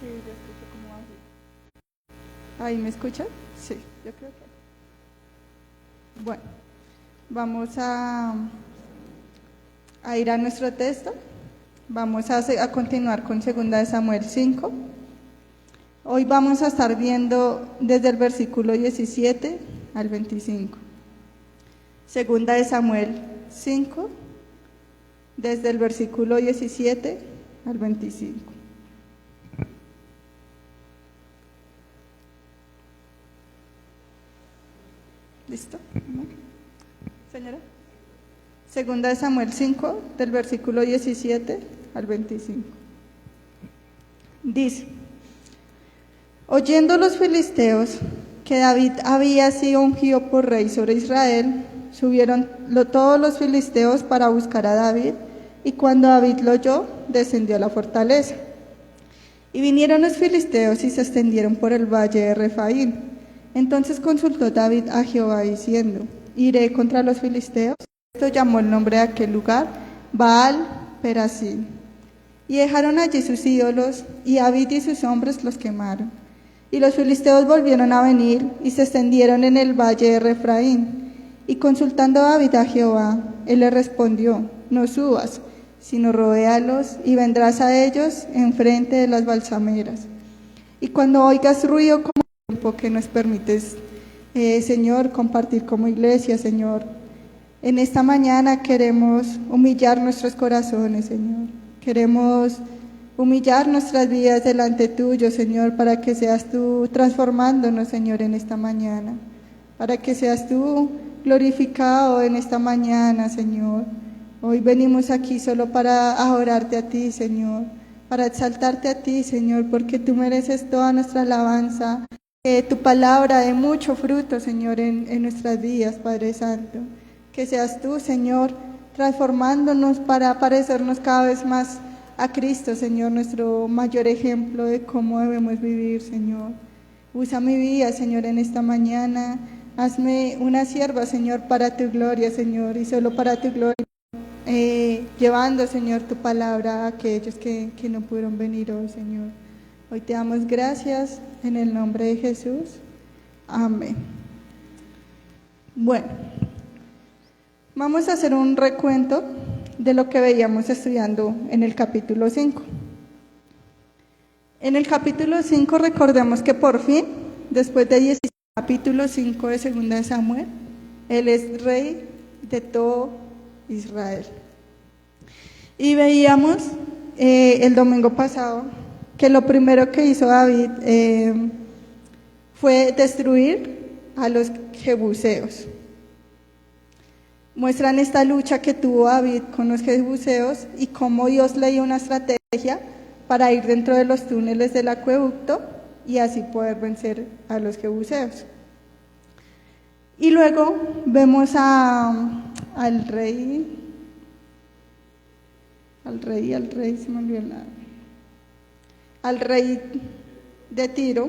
Sí, yo escucho como bajito. ¿Ahí me escuchan? Sí, yo creo que. Bueno, vamos a ir a nuestro texto. Vamos a continuar con 2 Samuel 5. Hoy vamos a estar viendo desde el versículo 17 al 25. 2 Samuel 5, desde el versículo 17 al 25. ¿Listo? Señora. 2 Samuel 5, del versículo 17 al 25. Dice: oyendo los filisteos que David había sido ungido por rey sobre Israel, subieron todos los filisteos para buscar a David, y cuando David lo oyó, descendió a la fortaleza. Y vinieron los filisteos y se extendieron por el valle de Refaim. Entonces consultó David a Jehová diciendo: ¿iré contra los filisteos? Esto llamó el nombre de aquel lugar Baal Perasim. Y dejaron allí sus ídolos, y David y sus hombres los quemaron. Y los filisteos volvieron a venir y se extendieron en el valle de Refraín. Y consultando David a Jehová, él le respondió: no subas, sino rodéalos y vendrás a ellos enfrente de las balsameras. Y cuando oigas ruido como tiempo que nos permites, Señor, compartir como iglesia, Señor, en esta mañana queremos humillar nuestros corazones, Señor. Queremos humillar nuestras vidas delante tuyo, Señor, para que seas tú transformándonos, Señor, en esta mañana. Para que seas tú glorificado en esta mañana, Señor. Hoy venimos aquí solo para adorarte a ti, Señor, para exaltarte a ti, Señor, porque tú mereces toda nuestra alabanza. Que tu palabra dé mucho fruto, Señor, en nuestras vidas, Padre Santo. Que seas tú, Señor, transformándonos para parecernos cada vez más a Cristo, Señor, nuestro mayor ejemplo de cómo debemos vivir, Señor. Usa mi vida, Señor, en esta mañana. Hazme una sierva, Señor, para tu gloria, Señor, y solo para tu gloria. Llevando, Señor, tu palabra a aquellos que no pudieron venir hoy, Señor. Hoy te damos gracias en el nombre de Jesús. Amén. Bueno, vamos a hacer un recuento de lo que veíamos estudiando en el capítulo 5. En el capítulo 5 recordemos que por fin, después de 16 capítulo 5 de 2 Samuel, él es rey de todo Israel. Y veíamos el domingo pasado que lo primero que hizo David fue destruir a los jebuseos. Muestran esta lucha que tuvo David con los jebuseos y cómo Dios le dio una estrategia para ir dentro de los túneles del acueducto y así poder vencer a los jebuseos. Y luego vemos al rey, se me olvidó el nombre, al rey de Tiro,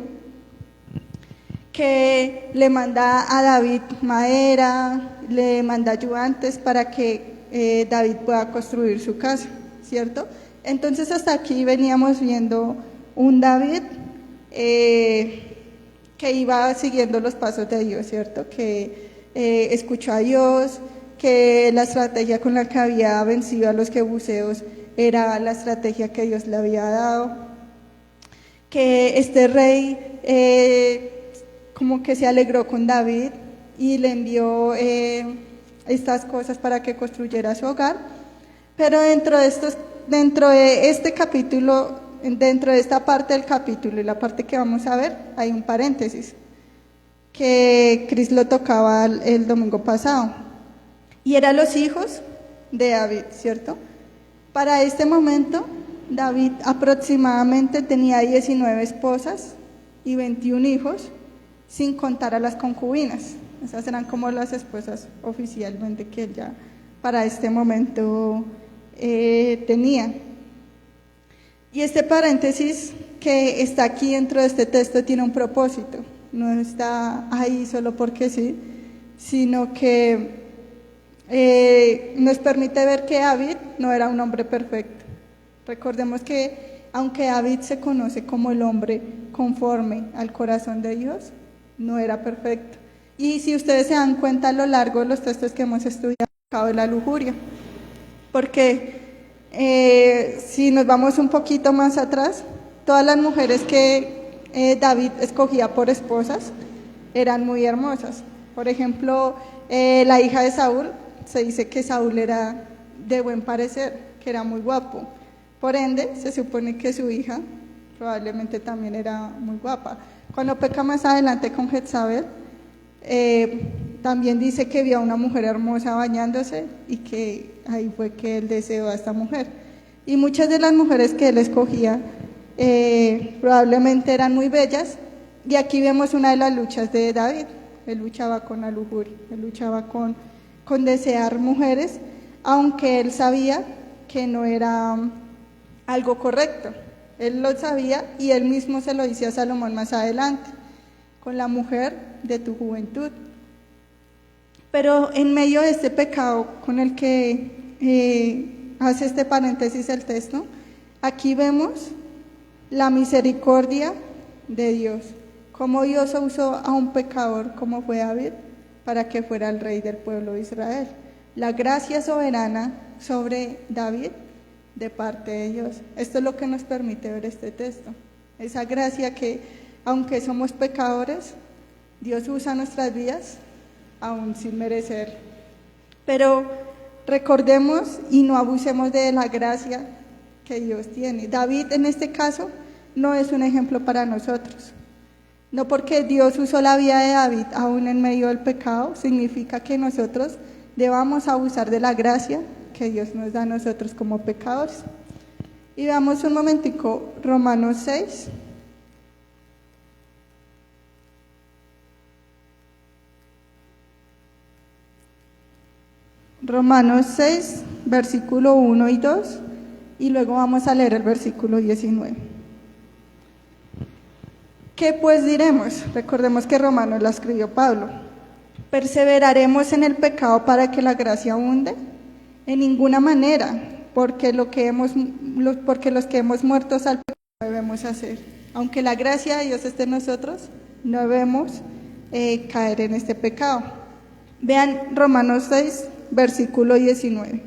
que le manda a David madera, le manda ayudantes para que David pueda construir su casa, ¿cierto? Entonces hasta aquí veníamos viendo un David que iba siguiendo los pasos de Dios, ¿cierto? Que escuchó a Dios, que la estrategia con la que había vencido a los jebuseos era la estrategia que Dios le había dado, que este rey como que se alegró con David y le envió estas cosas para que construyera su hogar. Pero dentro de este capítulo, dentro de esta parte del capítulo y la parte que vamos a ver, hay un paréntesis que Cris lo tocaba el domingo pasado, y eran los hijos de David, ¿cierto? Para este momento, David aproximadamente tenía 19 esposas y 21 hijos, sin contar a las concubinas. Esas eran como las esposas oficialmente que él ya para este momento tenía. Y este paréntesis que está aquí dentro de este texto tiene un propósito, no está ahí solo porque sí, sino que nos permite ver que David no era un hombre perfecto. Recordemos que Aunque David se conoce como el hombre conforme al corazón de Dios, no era perfecto. Y si ustedes se dan cuenta a lo largo de los textos que hemos estudiado, de la lujuria, porque si nos vamos un poquito más atrás, todas las mujeres que David escogía por esposas eran muy hermosas. Por ejemplo, la hija de Saúl, se dice que Saúl era de buen parecer, que era muy guapo. Por ende, se supone que su hija probablemente también era muy guapa. Cuando peca más adelante con Jezabel, también dice que vio a una mujer hermosa bañándose y que ahí fue que él deseó a esta mujer. Y muchas de las mujeres que él escogía probablemente eran muy bellas, y aquí vemos una de las luchas de David. Él luchaba con la lujuria, él luchaba con desear mujeres, aunque él sabía que no era algo correcto. Él lo sabía y él mismo se lo dice a Salomón más adelante: con la mujer de tu juventud. Pero en medio de este pecado con el que hace este paréntesis el texto, aquí vemos la misericordia de Dios, cómo Dios usó a un pecador como fue David para que fuera el rey del pueblo de Israel. La gracia soberana sobre David de parte de Dios. Esto es lo que nos permite ver este texto, esa gracia que, aunque somos pecadores, Dios usa nuestras vidas aún sin merecer. Pero recordemos y no abusemos de la gracia que Dios tiene. David en este caso no es un ejemplo para nosotros. No porque Dios usó la vida de David aún en medio del pecado, significa que nosotros debamos abusar de la gracia que Dios nos da a nosotros como pecadores. Y veamos un momentico Romanos 6. Romanos 6, versículo 1 y 2, y luego vamos a leer el versículo 19. ¿Qué pues diremos? Recordemos que Romanos la escribió Pablo. ¿Perseveraremos en el pecado para que la gracia abunde? En ninguna manera, porque los que hemos muerto al pecado debemos hacer. Aunque la gracia de Dios esté en nosotros, no debemos caer en este pecado. Vean Romanos 6, versículo 19,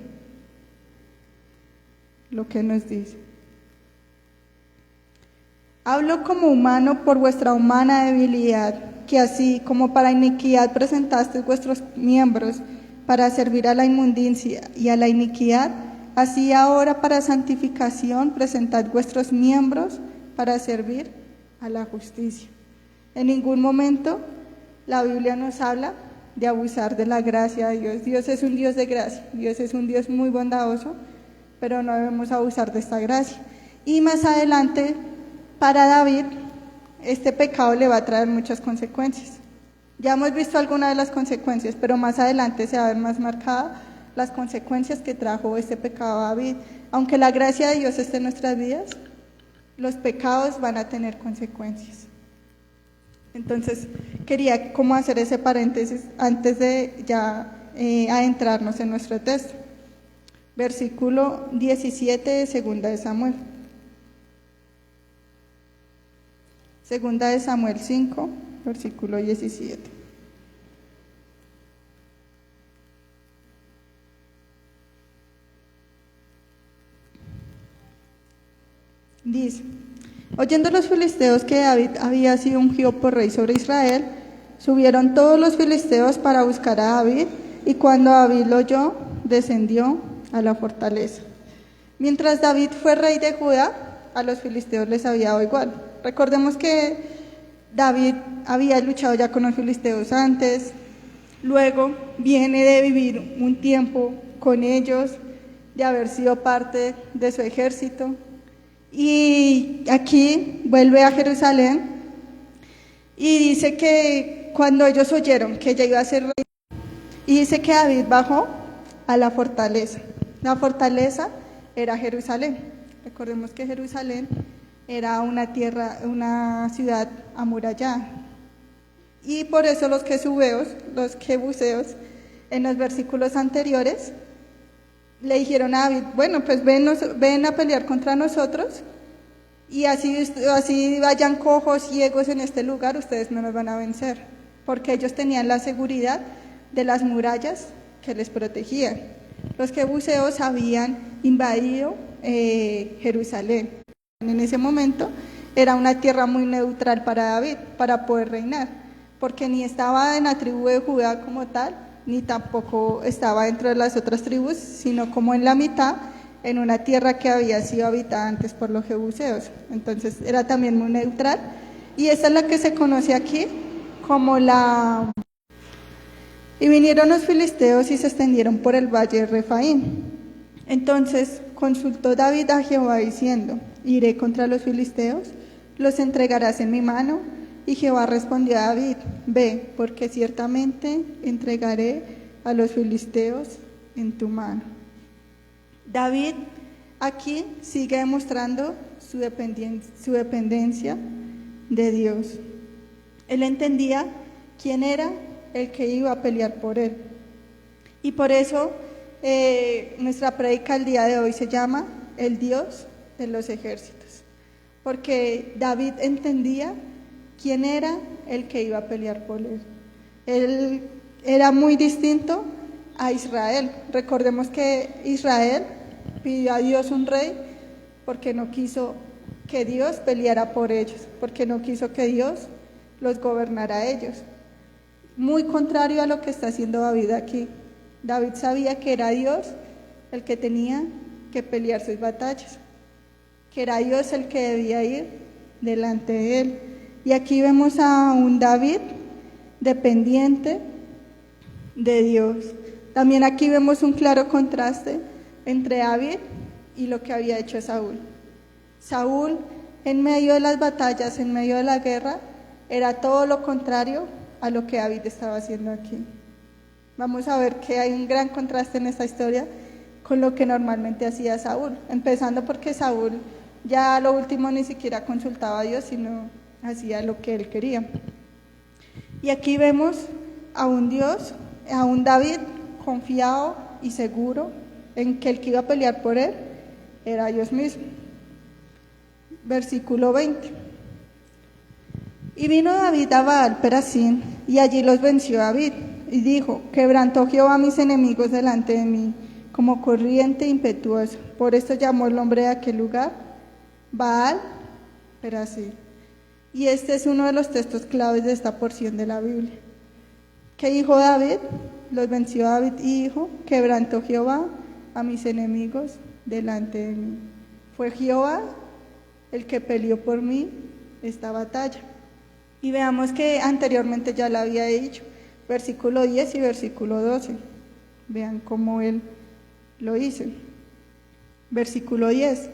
lo que nos dice: hablo como humano por vuestra humana debilidad, que así como para iniquidad presentasteis vuestros miembros para servir a la inmundicia y a la iniquidad, así ahora para santificación presentad vuestros miembros para servir a la justicia. En ningún momento la Biblia nos habla de abusar de la gracia de Dios. Dios es un Dios de gracia, Dios es un Dios muy bondadoso, pero no debemos abusar de esta gracia. Y más adelante, para David, este pecado le va a traer muchas consecuencias. Ya hemos visto algunas de las consecuencias, pero más adelante se va a ver más marcada las consecuencias que trajo este pecado a David. Aunque la gracia de Dios esté en nuestras vidas, los pecados van a tener consecuencias. Entonces, quería como hacer ese paréntesis antes de ya adentrarnos en nuestro texto. Versículo 17 de Segunda de Samuel. Segunda de Samuel 5, versículo 17. Dice: oyendo los filisteos que David había sido ungido por rey sobre Israel, subieron todos los filisteos para buscar a David, y cuando David lo oyó, descendió a la fortaleza. Mientras David fue rey de Judá, a los filisteos les había dado igual. Recordemos que David había luchado ya con los filisteos antes, luego viene de vivir un tiempo con ellos, de haber sido parte de su ejército, y aquí vuelve a Jerusalén y dice que cuando ellos oyeron que ella iba a ser rey, y dice que David bajó a la fortaleza. La fortaleza era Jerusalén. Recordemos que Jerusalén era una ciudad amurallada, y por eso los jebuseos, en los versículos anteriores le dijeron a David: bueno, pues ven a pelear contra nosotros y así vayan cojos, ciegos en este lugar, ustedes no nos van a vencer, porque ellos tenían la seguridad de las murallas que les protegían. Los jebuseos habían invadido Jerusalén. En ese momento era una tierra muy neutral para David, para poder reinar, porque ni estaba en la tribu de Judá como tal, ni tampoco estaba dentro de las otras tribus, sino como en la mitad, en una tierra que había sido habitada antes por los jebuseos. Entonces era también muy neutral, y esa es la que se conoce aquí como la... Y vinieron los filisteos y se extendieron por el valle de Refaín. Entonces consultó David a Jehová diciendo: iré contra los filisteos, los entregarás en mi mano. Y Jehová respondió a David: ve, porque ciertamente entregaré a los filisteos en tu mano. David aquí sigue demostrando su dependencia de Dios. Él entendía quién era el que iba a pelear por él. Y por eso nuestra prédica el día de hoy se llama El Dios de los ejércitos, porque David entendía quién era el que iba a pelear por él. Él era muy distinto a Israel. Recordemos que Israel pidió a Dios un rey porque no quiso que Dios peleara por ellos, porque no quiso que Dios los gobernara a ellos. Muy contrario a lo que está haciendo David aquí. David sabía que era Dios el que tenía que pelear sus batallas, que era Dios el que debía ir delante de él. Y aquí vemos a un David dependiente de Dios. También aquí vemos un claro contraste entre David y lo que había hecho Saúl. Saúl, en medio de las batallas, en medio de la guerra, era todo lo contrario a lo que David estaba haciendo aquí. Vamos a ver que hay un gran contraste en esta historia con lo que normalmente hacía Saúl, empezando porque Saúl ya a lo último ni siquiera consultaba a Dios, sino hacía lo que él quería. Y aquí vemos a un Dios, a un David confiado y seguro en que el que iba a pelear por él era Dios mismo. Versículo 20. Y vino David a Baal Perasín, y allí los venció David, y dijo: quebrantó Jehová a mis enemigos delante de mí, como corriente impetuosa. Por esto llamó el nombre de aquel lugar Baal Perasín. Y este es uno de los textos claves de esta porción de la Biblia. ¿Qué dijo David? Los venció David y dijo: quebrantó Jehová a mis enemigos delante de mí. Fue Jehová el que peleó por mí esta batalla. Y veamos que anteriormente ya lo había dicho, versículo 10 y versículo 12. Vean cómo él lo hizo. Versículo 10.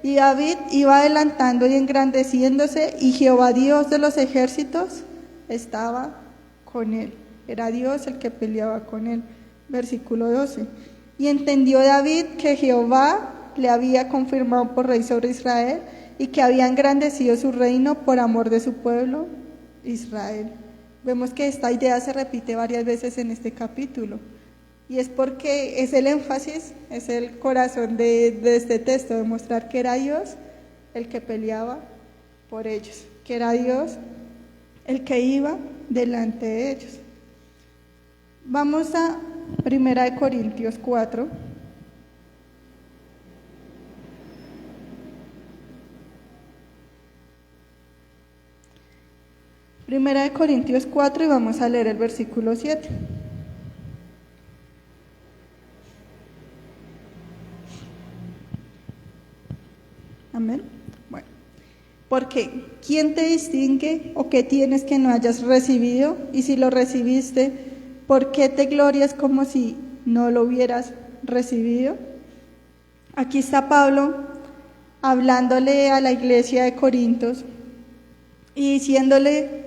Y David iba adelantando y engrandeciéndose, y Jehová Dios de los ejércitos estaba con él. Era Dios el que peleaba con él. Versículo 12. Y entendió David que Jehová le había confirmado por rey sobre Israel, y que había engrandecido su reino por amor de su pueblo Israel. Vemos que esta idea se repite varias veces en este capítulo, y es porque es el énfasis, es el corazón de este texto, demostrar que era Dios el que peleaba por ellos, que era Dios el que iba delante de ellos. Vamos a 1 Corintios 4. Primera de Corintios 4 y vamos a leer el versículo 7. Amén. Bueno, porque ¿quién te distingue o qué tienes que no hayas recibido? Y si lo recibiste, ¿por qué te glorias como si no lo hubieras recibido? Aquí está Pablo hablándole a la iglesia de Corintios y diciéndole: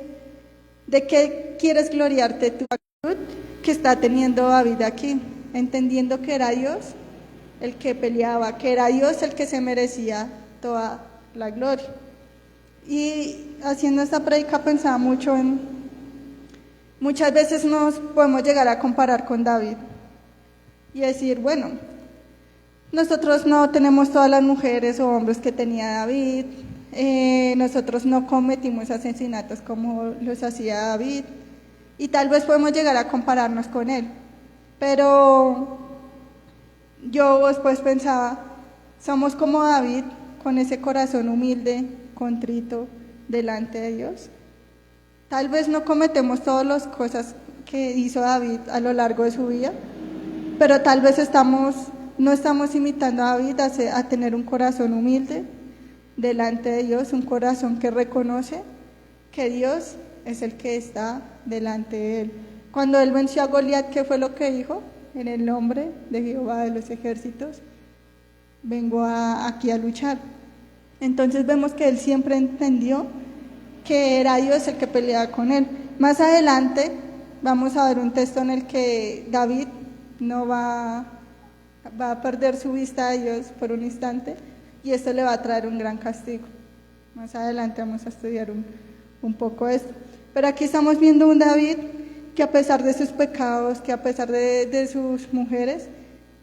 ¿de qué quieres gloriarte tu actitud que está teniendo David aquí? Entendiendo que era Dios el que peleaba, que era Dios el que se merecía toda la gloria. Y haciendo esta prédica pensaba mucho en, muchas veces nos podemos llegar a comparar con David y decir: bueno, nosotros no tenemos todas las mujeres o hombres que tenía David, nosotros no cometimos asesinatos como los hacía David, y tal vez podemos llegar a compararnos con él, pero yo después pensaba, somos como David, con ese corazón humilde, contrito, delante de Dios. Tal vez no cometemos todas las cosas que hizo David a lo largo de su vida, pero tal vez no estamos imitando a David a tener un corazón humilde delante de Dios, un corazón que reconoce que Dios es el que está delante de él. Cuando él venció a Goliat, ¿qué fue lo que dijo? En el nombre de Jehová de los ejércitos, vengo aquí a luchar. Entonces vemos que él siempre entendió que era Dios el que peleaba con él. Más adelante vamos a ver un texto en el que David no va a perder su vista de Dios por un instante, y esto le va a traer un gran castigo. Más adelante vamos a estudiar un poco esto. Pero aquí estamos viendo un David que, a pesar de sus pecados, que a pesar de sus mujeres,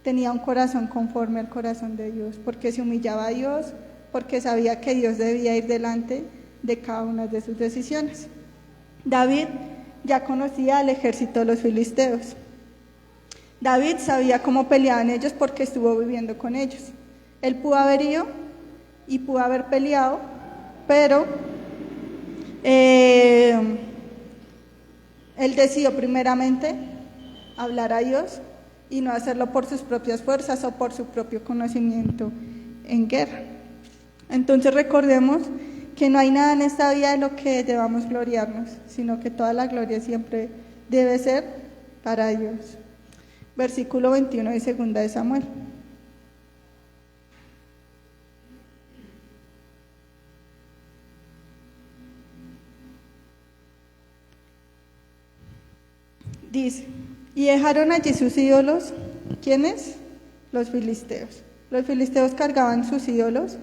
tenía un corazón conforme al corazón de Dios, porque se humillaba a Dios, porque sabía que Dios debía ir delante de cada una de sus decisiones. David ya conocía al ejército de los filisteos. David sabía cómo peleaban ellos porque estuvo viviendo con ellos. Él pudo haber ido y pudo haber peleado, pero él decidió primeramente hablar a Dios y no hacerlo por sus propias fuerzas o por su propio conocimiento en guerra. Entonces recordemos que no hay nada en esta vida de lo que debamos gloriarnos, sino que toda la gloria siempre debe ser para Dios. Versículo 21 de 2 de Samuel. Dice, y dejaron allí sus ídolos. ¿Quiénes? Los filisteos. Los filisteos cargaban sus ídolos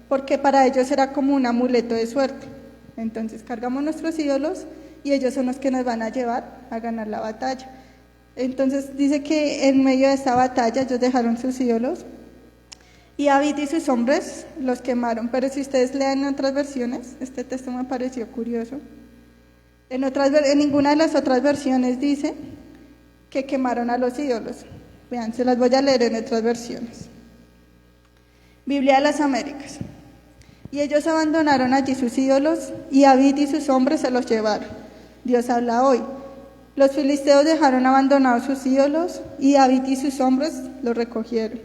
porque para ellos era como un amuleto de suerte. Entonces cargamos nuestros ídolos y ellos son los que nos van a llevar a ganar la batalla. Entonces dice que en medio de esta batalla ellos dejaron sus ídolos y David y sus hombres los quemaron. Pero si ustedes leen en otras versiones, este texto me pareció curioso. En ninguna de las otras versiones dice que quemaron a los ídolos. Vean, se las voy a leer en otras versiones. Biblia de las Américas. Y ellos abandonaron allí sus ídolos, y David y sus hombres se los llevaron. Dios habla hoy. Los filisteos dejaron abandonados sus ídolos, y David y sus hombres los recogieron.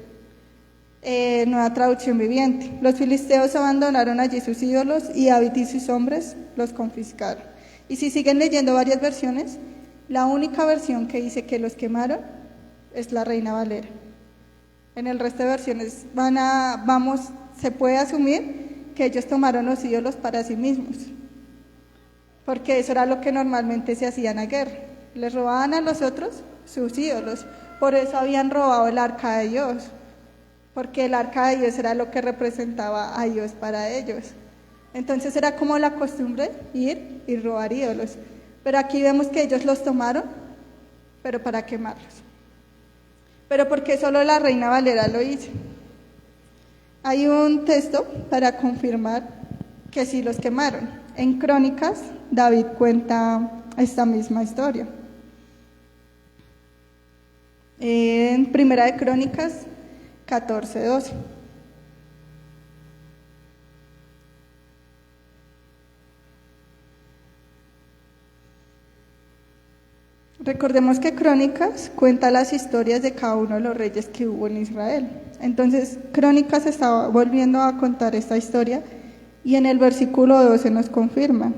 Nueva traducción viviente. Los filisteos abandonaron allí sus ídolos, y David y sus hombres los confiscaron. Y si siguen leyendo varias versiones, la única versión que dice que los quemaron es la Reina Valera. En el resto de versiones se puede asumir que ellos tomaron los ídolos para sí mismos, porque eso era lo que normalmente se hacía en la guerra. Les robaban a los otros sus ídolos. Por eso habían robado el arca de Dios, porque el arca de Dios era lo que representaba a Dios para ellos. Entonces era como la costumbre ir y robar ídolos. Pero aquí vemos que ellos los tomaron, pero para quemarlos. Pero porque solo la Reina Valera lo hizo. Hay un texto para confirmar que sí los quemaron. En Crónicas, David cuenta esta misma historia. En Primera de Crónicas 14:12. Recordemos que Crónicas cuenta las historias de cada uno de los reyes que hubo en Israel. Entonces, Crónicas estaba volviendo a contar esta historia y en el versículo 12 nos confirma.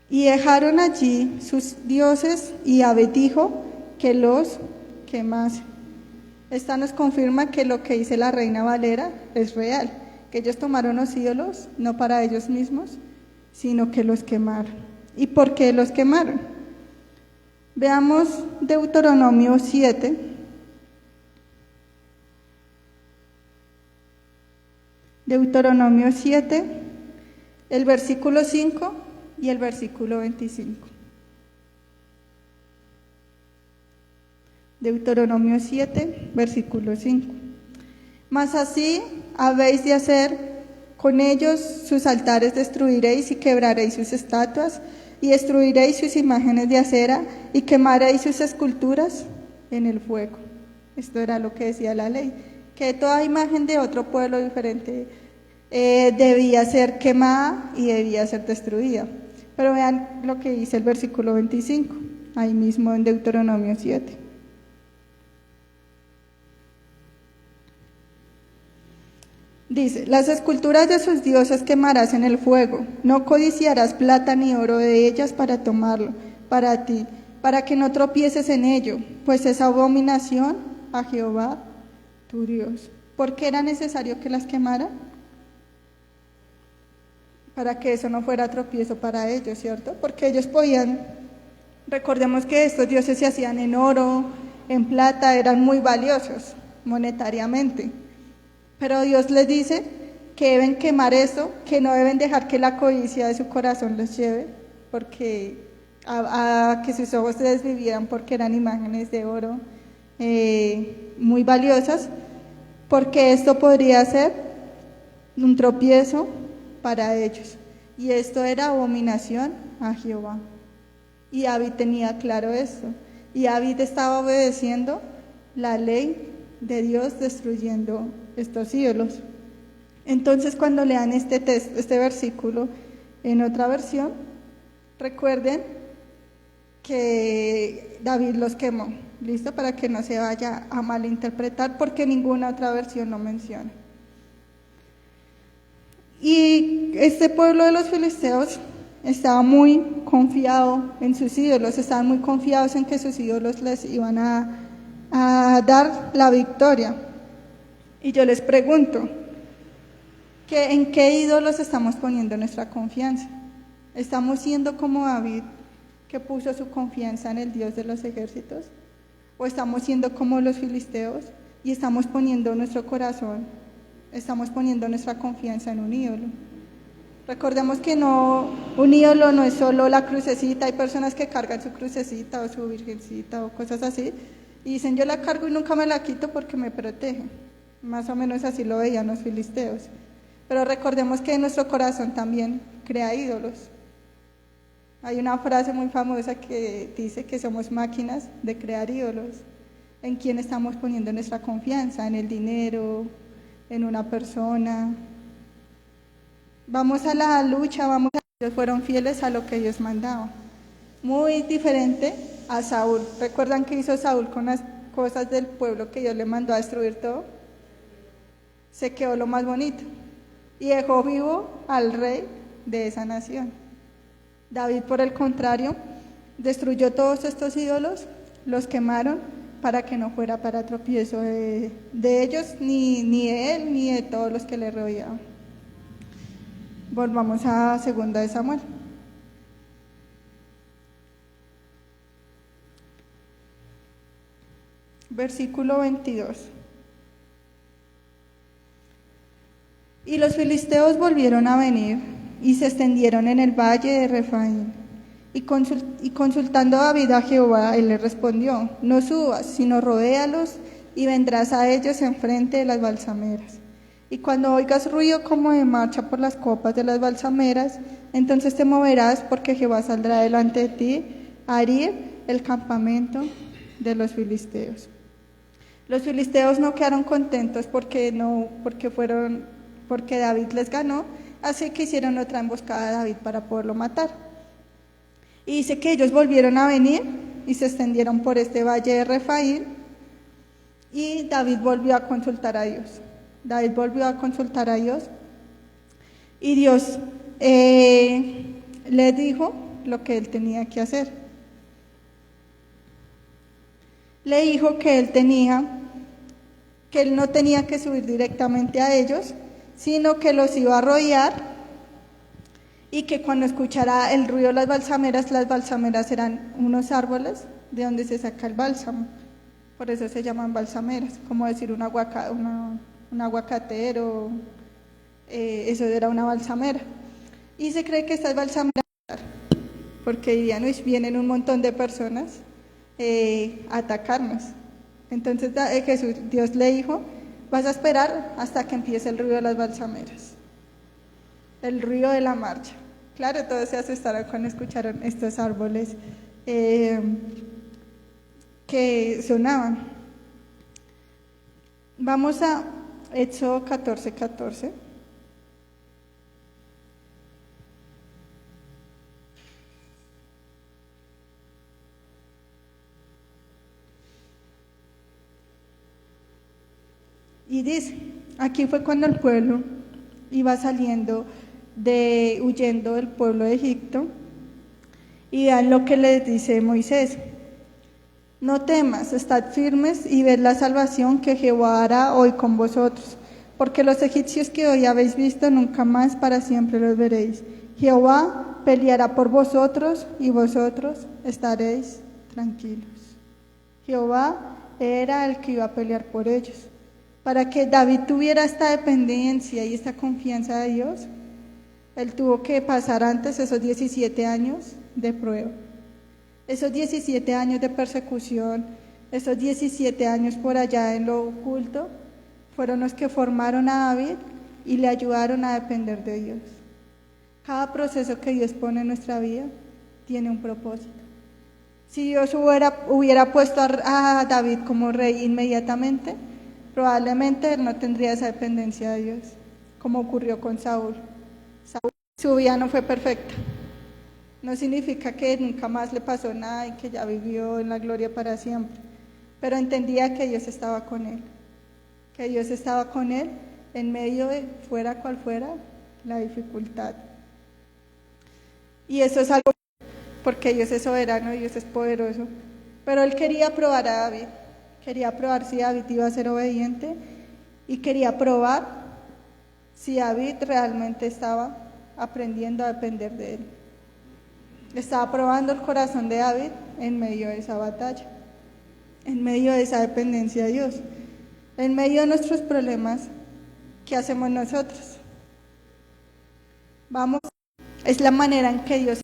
Y dejaron allí sus dioses y David dijo que los quemase. Esta nos confirma que lo que dice la Reina Valera es real, que ellos tomaron los ídolos no para ellos mismos, sino que los quemaron. ¿Y por qué los quemaron? Veamos Deuteronomio 7. Deuteronomio 7, el versículo 5 y el versículo 25. Deuteronomio 7, versículo 5. Mas así habéis de hacer Con ellos sus altares destruiréis y quebraréis sus estatuas, y destruiréis sus imágenes de acera, y quemaréis sus esculturas en el fuego. Esto era lo que decía la ley, que toda imagen de otro pueblo diferente debía ser quemada y debía ser destruida. Pero vean lo que dice el versículo 25, ahí mismo en Deuteronomio 7. Dice: las esculturas de sus dioses quemarás en el fuego, no codiciarás plata ni oro de ellas para tomarlo para ti, para que no tropieces en ello, pues es abominación a Jehová tu Dios. ¿Por qué era necesario que las quemara? Para que eso no fuera tropiezo para ellos, ¿cierto? Porque ellos podían, recordemos que estos dioses se hacían en oro, en plata, eran muy valiosos monetariamente. Pero Dios les dice que deben quemar eso, que no deben dejar que la codicia de su corazón los lleve, porque a que sus ojos se desvivieran porque eran imágenes de oro muy valiosas, porque esto podría ser un tropiezo para ellos. Y esto era abominación a Jehová. Y David tenía claro esto. Y David estaba obedeciendo la ley de Dios, destruyendo estos ídolos. Entonces, cuando lean este versículo en otra versión, recuerden que David los quemó, ¿listo? Para que no se vaya a malinterpretar, porque ninguna otra versión lo menciona. Y este pueblo de los filisteos estaba muy confiado en sus ídolos, estaban muy confiados en que sus ídolos les iban a dar la victoria. Y yo les pregunto, ¿en qué ídolos estamos poniendo nuestra confianza? ¿Estamos siendo como David, que puso su confianza en el Dios de los ejércitos? ¿O estamos siendo como los filisteos y estamos poniendo nuestro corazón, estamos poniendo nuestra confianza en un ídolo? Recordemos que un ídolo no es solo la crucecita. Hay personas que cargan su crucecita o su virgencita o cosas así y dicen: yo la cargo y nunca me la quito porque me protege. Más o menos así lo veían los filisteos. Pero recordemos que nuestro corazón también crea ídolos. Hay una frase muy famosa que dice que somos máquinas de crear ídolos. ¿En quién estamos poniendo nuestra confianza? ¿En el dinero? ¿En una persona? Vamos a la lucha, ellos fueron fieles a lo que Dios mandaba. Muy diferente a Saúl. ¿Recuerdan qué hizo Saúl con las cosas del pueblo que Dios le mandó a destruir todo? Se quedó lo más bonito y dejó vivo al rey de esa nación. David, por el contrario, destruyó todos estos ídolos, los quemaron para que no fuera para tropiezo de ellos, ni de él, ni de todos los que le rodeaban. Volvamos a 2 de Samuel. Versículo 22. Y los filisteos volvieron a venir y se extendieron en el valle de Refaim. Y consultando David a Jehová, él le respondió: no subas, sino rodéalos y vendrás a ellos enfrente de las balsameras. Y cuando oigas ruido como de marcha por las copas de las balsameras, entonces te moverás, porque Jehová saldrá delante de ti a herir el campamento de los filisteos. Los filisteos no quedaron contentos porque David les ganó, así que hicieron otra emboscada a David para poderlo matar. Y dice que ellos volvieron a venir y se extendieron por este valle de Refaim, y David volvió a consultar a Dios. Y Dios le dijo lo que él tenía que hacer. Le dijo que él no tenía que subir directamente a ellos, sino que los iba a rodear, y que cuando escuchara el ruido de las balsameras eran unos árboles de donde se saca el bálsamo. Por eso se llaman balsameras, como decir un aguacatero, eso era una balsamera. Y se cree que estas balsameras, porque dirían: vienen un montón de personas a atacarnos. Entonces Dios le dijo: vas a esperar hasta que empiece el ruido de las balsameras. el río de la marcha. Claro, todos se asustaron cuando escucharon estos árboles que sonaban. Vamos a Éxodo 14:14. Y dice, aquí fue cuando el pueblo iba saliendo huyendo del pueblo de Egipto, y vean lo que les dice Moisés: no temas, estad firmes y ved la salvación que Jehová hará hoy con vosotros, porque los egipcios que hoy habéis visto nunca más para siempre los veréis. Jehová peleará por vosotros y vosotros estaréis tranquilos. Jehová era el que iba a pelear por ellos. Para que David tuviera esta dependencia y esta confianza de Dios, él tuvo que pasar antes esos 17 años de prueba, esos 17 años de persecución, esos 17 años por allá en lo oculto, fueron los que formaron a David y le ayudaron a depender de Dios. Cada proceso que Dios pone en nuestra vida tiene un propósito. Si Dios hubiera puesto a David como rey inmediatamente, probablemente él no tendría esa dependencia de Dios, como ocurrió con Saúl. Su vida no fue perfecta. No significa que nunca más le pasó nada y que ya vivió en la gloria para siempre, pero entendía que Dios estaba con él, que Dios estaba con él en medio de fuera cual fuera la dificultad. Y eso es algo, porque Dios es soberano, Dios es poderoso, pero él quería probar a David. Quería probar si David iba a ser obediente y quería probar si David realmente estaba aprendiendo a depender de él. Estaba probando el corazón de David en medio de esa batalla, en medio de esa dependencia de Dios, en medio de nuestros problemas. ¿Qué hacemos nosotros? Es la manera en que Dios